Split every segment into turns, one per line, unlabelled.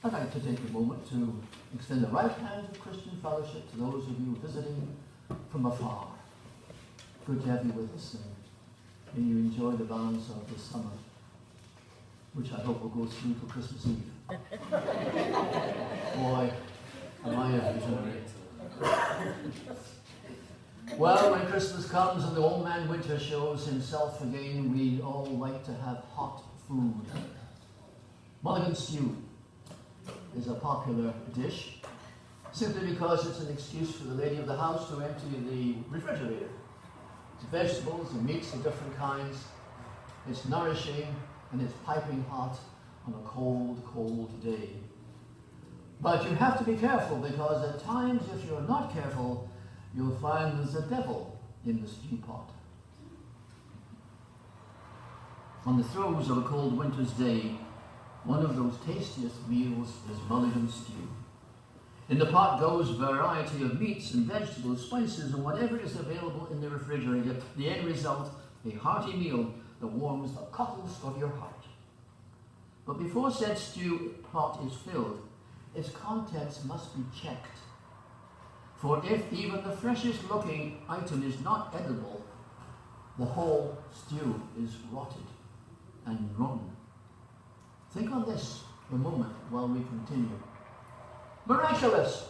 I'd like to take a moment to extend the right hand of Christian fellowship to those of you visiting from afar. Good to have you with us, and may you enjoy the balance of this summer, which I hope will go through to Christmas Eve. Boy, am I a visionary. Well, when Christmas comes and the old man winter shows himself again, we all like to have hot food. Mulligan stew is a popular dish, simply because it's an excuse for the lady of the house to empty the refrigerator. It's vegetables and meats of different kinds. It's nourishing and it's piping hot on a cold, cold day. But you have to be careful, because at times, if you're not careful, you'll find there's a devil in the stew pot. On the throes of a cold winter's day, one of those tastiest meals is mulligan stew. In the pot goes a variety of meats and vegetables, spices, and whatever is available in the refrigerator. The end result, a hearty meal that warms the cockles of your heart. But before said stew pot is filled, its contents must be checked. For if even the freshest looking item is not edible, the whole stew is rotted and rotten. Think on this for a moment while we continue. Miraculous,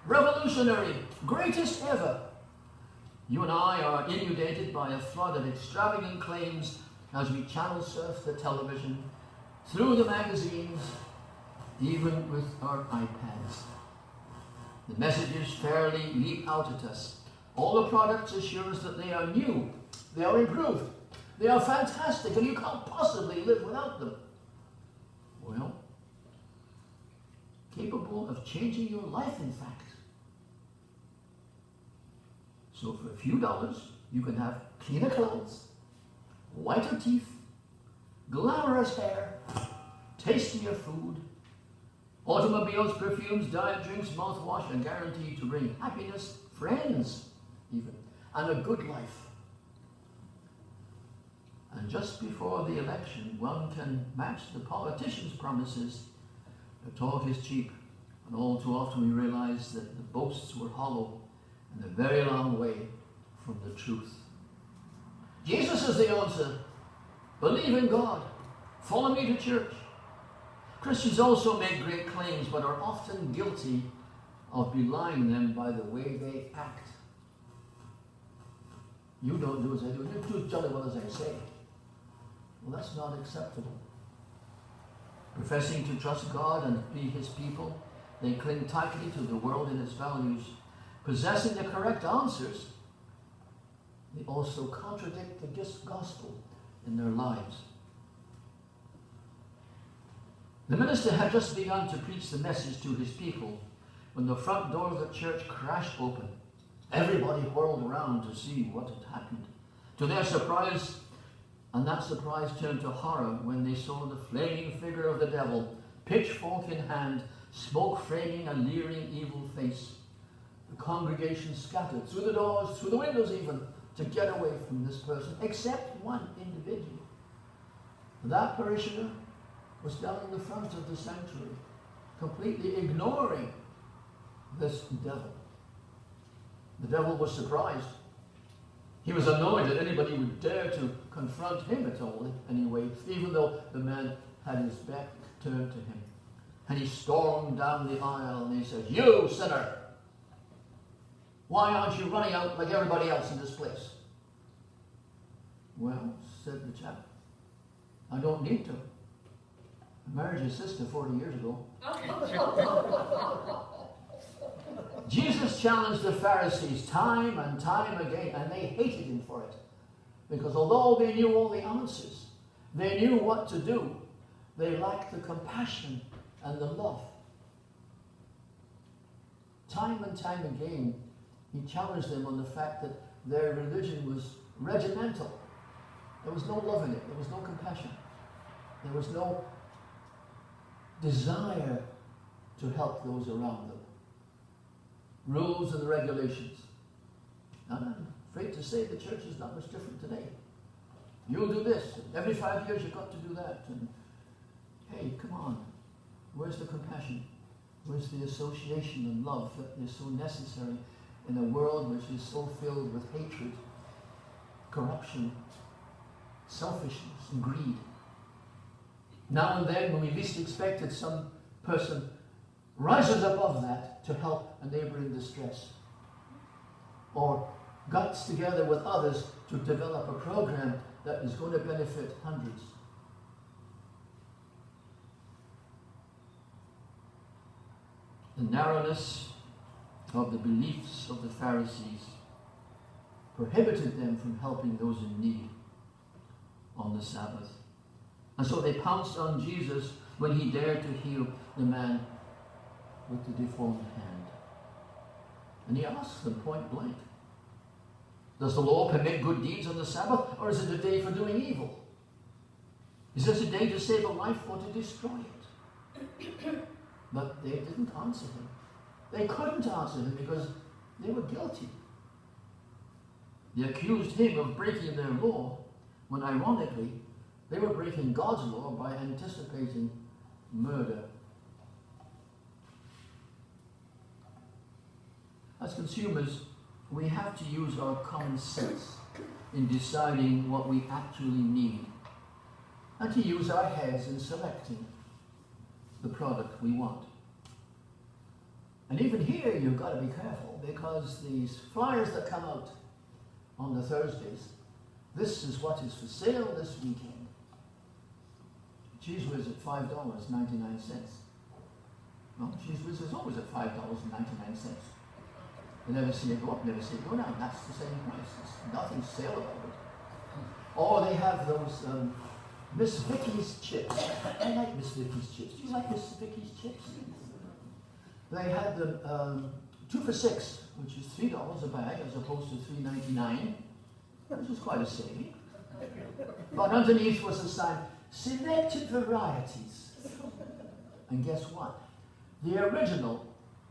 revolutionary, greatest ever. You and I are inundated by a flood of extravagant claims as we channel surf the television, through the magazines, even with our iPads. The messages fairly leap out at us. All the products assure us that they are new, they are improved, they are fantastic, and you can't possibly live without them. Well, capable of changing your life, in fact. So for a few dollars, you can have cleaner clothes, whiter teeth, glamorous hair, tastier food, automobiles, perfumes, diet drinks, mouthwash, and guaranteed to bring happiness, friends even, and a good life. And just before the election, one can match the politicians' promises. The talk is cheap, and all too often we realize that the boasts were hollow and a very long way from the truth. Jesus is the answer. Believe in God. Follow me to church. Christians also make great claims, but are often guilty of belying them by the way they act. You don't do as I do. You do jolly well as I say. Well, that's not acceptable. Professing to trust God and be His people, they cling tightly to the world and its values. Possessing the correct answers, they also contradict the gospel in their lives. The minister had just begun to preach the message to his people when the front door of the church crashed open. Everybody whirled around to see what had happened. To their surprise, and that surprise turned to horror when they saw the flaming figure of the devil, pitchfork in hand, smoke framing a leering evil face. The congregation scattered through the doors, through the windows even, to get away from this person, except one individual. That parishioner was down in the front of the sanctuary, completely ignoring this devil. The devil was surprised. He was annoyed that anybody would dare to confront him at all, anyway, even though the man had his back turned to him. And he stormed down the aisle and he said, "You sinner! Why aren't you running out like everybody else in this place?" "Well," said the chap, "I don't need to. I married your sister 40 years ago." Jesus challenged the Pharisees time and time again, and they hated him for it. Because although they knew all the answers, they knew what to do, they lacked the compassion and the love. Time and time again, he challenged them on the fact that their religion was regimental. There was no love in it. There was no compassion. There was no desire to help those around them. Rules and regulations. And I'm afraid to say the church is not much different today. You'll do this. Every 5 years you've got to do that. And hey, come on. Where's the compassion? Where's the association and love that is so necessary in a world which is so filled with hatred, corruption, selfishness, and greed? Now and then, when we least expect it, some person rises above that to help a neighbor in distress, or gets together with others to develop a program that is going to benefit hundreds. The narrowness of the beliefs of the Pharisees prohibited them from helping those in need on the Sabbath. And so they pounced on Jesus when he dared to heal the man with the deformed hand. And he asked them point blank, does the law permit good deeds on the Sabbath, or is it a day for doing evil? Is this a day to save a life or to destroy it? But they didn't answer him. They couldn't answer him because they were guilty. They accused him of breaking their law, when ironically, they were breaking God's law by anticipating murder. As consumers, we have to use our common sense in deciding what we actually need, and to use our heads in selecting the product we want. And even here, you've got to be careful, because these flyers that come out on the Thursdays, this is what is for sale this weekend. Cheese Whiz at $5.99. Well, Cheese Whiz is always at $5.99. You never see it go up, never see it go down. That's the same price. There's nothing sale about it. Or they have those Miss Vicky's chips. I like Miss Vicky's chips. Do you like Miss Vicky's chips? They had them 2 for $6, which is $3 a bag as opposed to $3.99. Which was quite a saving. But underneath was a sign, selected varieties. And guess what? The original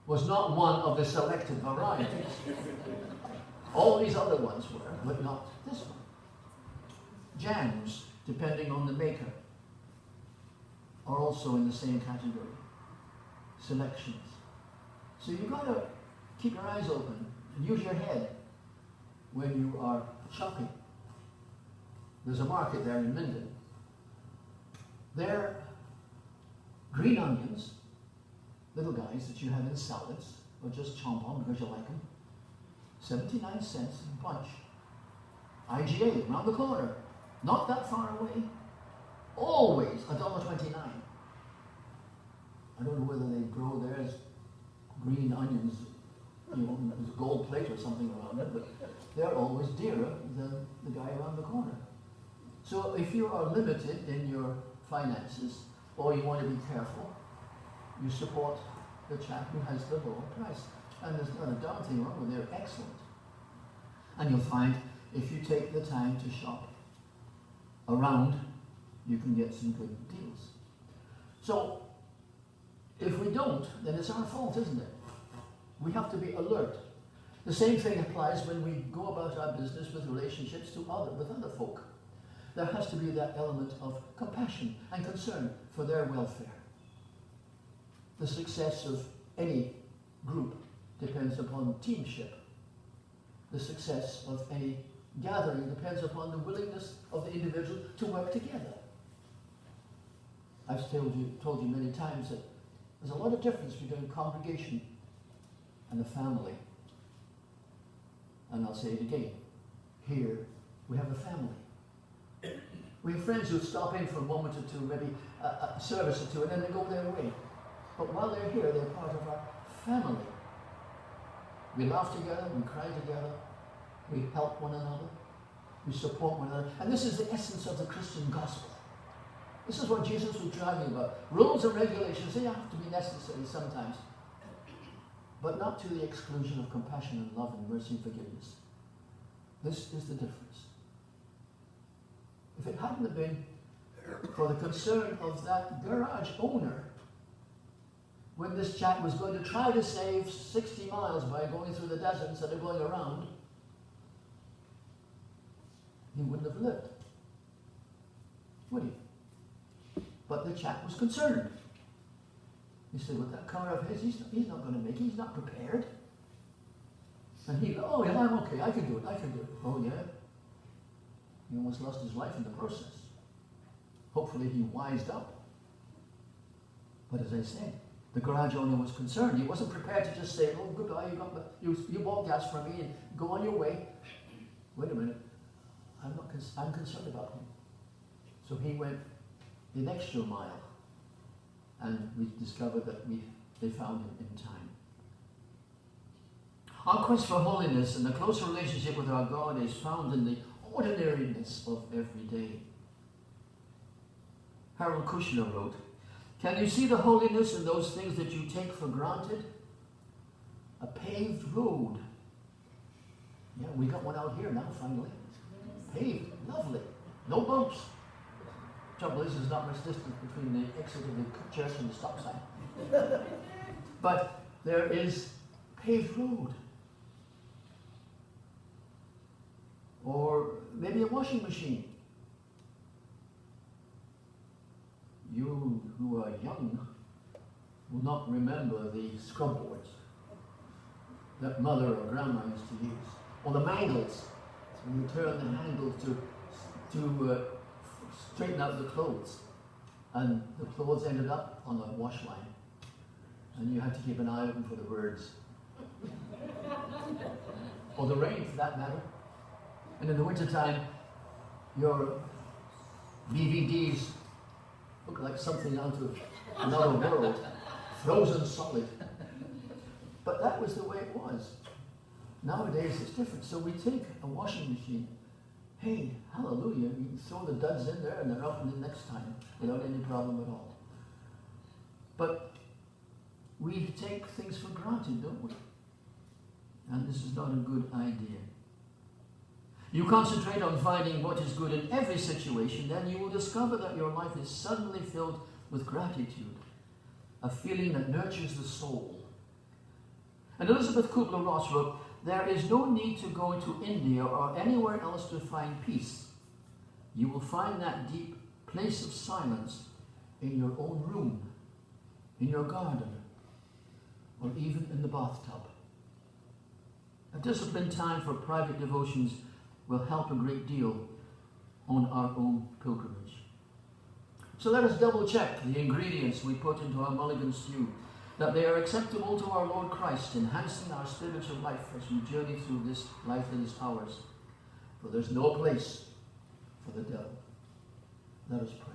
was not one of the selected varieties. All these other ones were, but not this one. Jams, depending on the maker, are also in the same category. Selections. So you've got to keep your eyes open and use your head when you are shopping. There's a market there in Minden. They're green onions, little guys that you have in salads, or just chomp on because you like them. 79 cents a bunch. IGA, around the corner. Not that far away. Always $1.29. I don't know whether they grow theirs green onions, you know, with a gold plate or something around it, but they're always dearer than the guy around the corner. So if you are limited in your finances, or you want to be careful, you support the chap who has the lower price. And there's not a darn thing wrong with it. They're excellent. And you'll find if you take the time to shop around, you can get some good deals. So if we don't, then it's our fault, isn't it? We have to be alert. The same thing applies when we go about our business with relationships with other folk. There has to be that element of compassion and concern for their welfare. The success of any group depends upon teamship. The success of any gathering depends upon the willingness of the individual to work together. I've told you many times that there's a lot of difference between a congregation and a family. And I'll say it again. Here, we have a family. We have friends who stop in for a moment or two, maybe a service or two, and then they go their way. But while they're here, they're part of our family. We laugh together, we cry together, we help one another, we support one another. And this is the essence of the Christian gospel. This is what Jesus was driving about. Rules and regulations, they have to be necessary sometimes, but not to the exclusion of compassion and love and mercy and forgiveness. This is the difference. If it hadn't have been for the concern of that garage owner, when this chap was going to try to save 60 miles by going through the desert instead of going around, he wouldn't have lived, would he? But the chap was concerned. He said, with that car of his, he's not going to make it. He's not prepared. And he, oh yeah, I'm okay. I can do it. I can do it. Oh yeah? He almost lost his life in the process. Hopefully he wised up. But as I said, the garage owner was concerned. He wasn't prepared to just say, oh, goodbye, you bought gas from me and go on your way. Wait a minute. I'm concerned about him. So he went the extra mile. And we discovered that they found him in time. Our quest for holiness and a closer relationship with our God is found in the ordinariness of every day. Harold Kushner wrote, can you see the holiness in those things that you take for granted? A paved road. Yeah, we got one out here now, finally. Paved, lovely. No bumps. Trouble is, there's not much distance between the exit of the church and the stop sign. But there is paved road. Or maybe a washing machine. You who are young will not remember the scrub boards that mother or grandma used to use. Or the mangles, when you turn the handle to straighten out the clothes. And the clothes ended up on the wash line. And you had to keep an eye open for the birds. Or the rain, for that matter. And in the wintertime, your DVDs look like something out of another world, frozen solid. But that was the way it was. Nowadays it's different. So we take a washing machine. Hey, hallelujah, you can throw the duds in there and they're out in the next time without any problem at all. But we take things for granted, don't we? And this is not a good idea. You concentrate on finding what is good in every situation, then you will discover that your life is suddenly filled with gratitude, a feeling that nurtures the soul. And Elizabeth Kubler-Ross wrote, there is no need to go to India or anywhere else to find peace. You will find that deep place of silence in your own room, in your garden, or even in the bathtub. A disciplined time for private devotions will help a great deal on our own pilgrimage. So let us double check the ingredients we put into our mulligan stew, that they are acceptable to our Lord Christ, enhancing our spiritual life as we journey through this life that is ours. For there's no place for the devil. Let us pray.